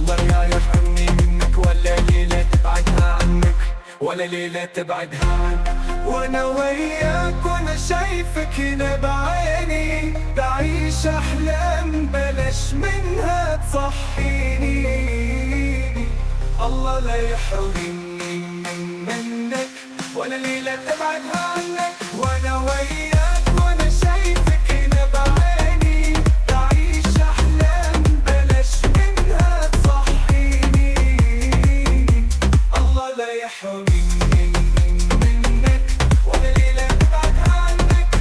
الله لا يحرمني منك ولا ليلة تبعدها عنك ولا ليلة تبعدها عنك. وانا وياك وانا شايفك هنا بعيني، بعيش احلام بلاش منها تصحيني. الله لا يحرمني منك ولا ليلة تبعدها عنك. وانا وياك وانا شايفك هنا بعيني، بعيش احلام بلاش منها تصحيني. الله لا يحرمني منك ولا ليلة تبعدها عنك.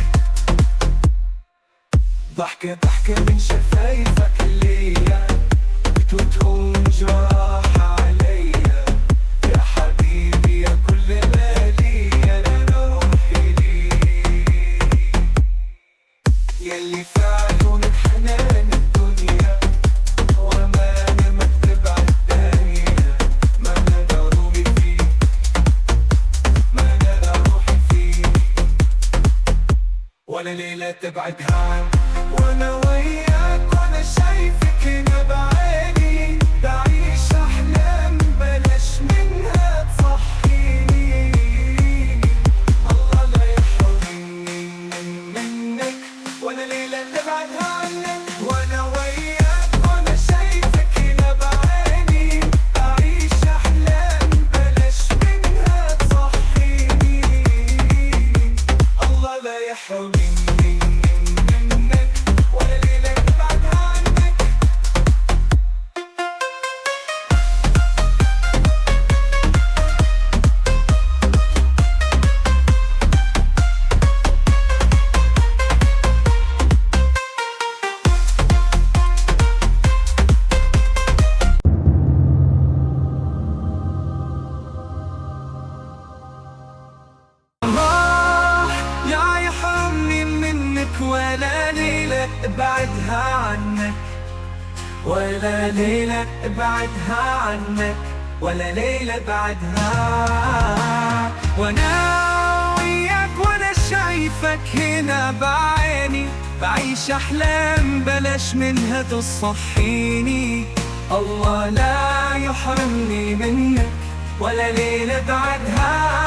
ضحكة ضحكة من شفايفك ليا بتوتهم جراح عليا، يا حبيبي يا كل ما ليا انا روحي ليك. يلي في عيونك حنان الدنيا وأمانة ما بتبعد الدنيا، ما انا روحي فيك، ما انا روحي فيك ولا ليلة تبعدها عنك. وانا وياك وانا شايفك هنا بعيني، بعيش احلام بلاش منها تصحيني. الله لا يحرمني منك ولا ليلة تبعدها عنك. وانا وياك وانا شايفك هنا بعيني، بعيش احلام بلاش منها تصحيني. الله لا يحرمني منك ولا ليلة تبعدها عنك. لا يحرمني منك ولا ليلة ابعدها عنك، ولا ليلة ابعدها عنك، ولا ليلة بعدها. وانا وياك وانا شايفك هنا بعيني، بعيش احلام بلاش منها تصحيني. الله لا يحرمني منك ولا ليلة بعدها.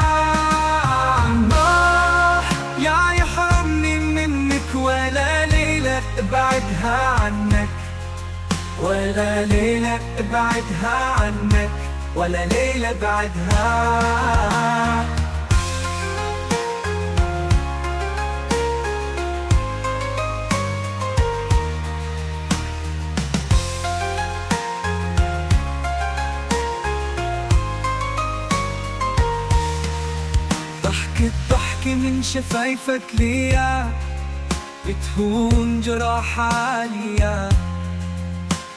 يا يحرمني منك ولا ليلة ابعدها عنك، ولا ليلة ابعدها عنك، ولا ليلة بعدها. ضحكة ضحكة من شفايفك ليا بتهون جراح عليا،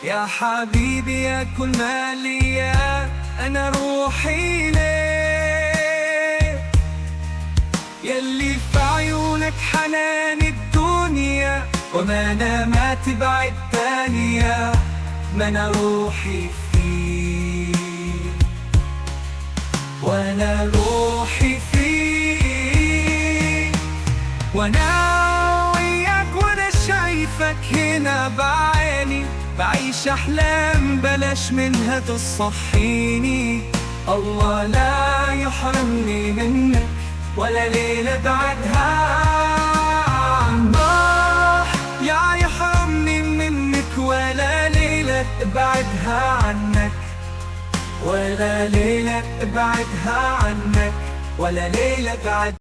يا حبيبي يا كل ما ليا انا روحي ليك. يلي في عيونك حنان الدنيا وأمانة ما تبعد ثانية، ما انا روحي فيك وانا روحي فيك. وانا وياك وانا شايفك هنا بعيني، بعيش احلام بلاش منها تصحيني. الله لا يحرمني منك ولا ليلة بعدها. يا يحرمني منك ولا ليلة ابعدها عنك، ولا ليلة ابعدها عنك، ولا ليلة بعد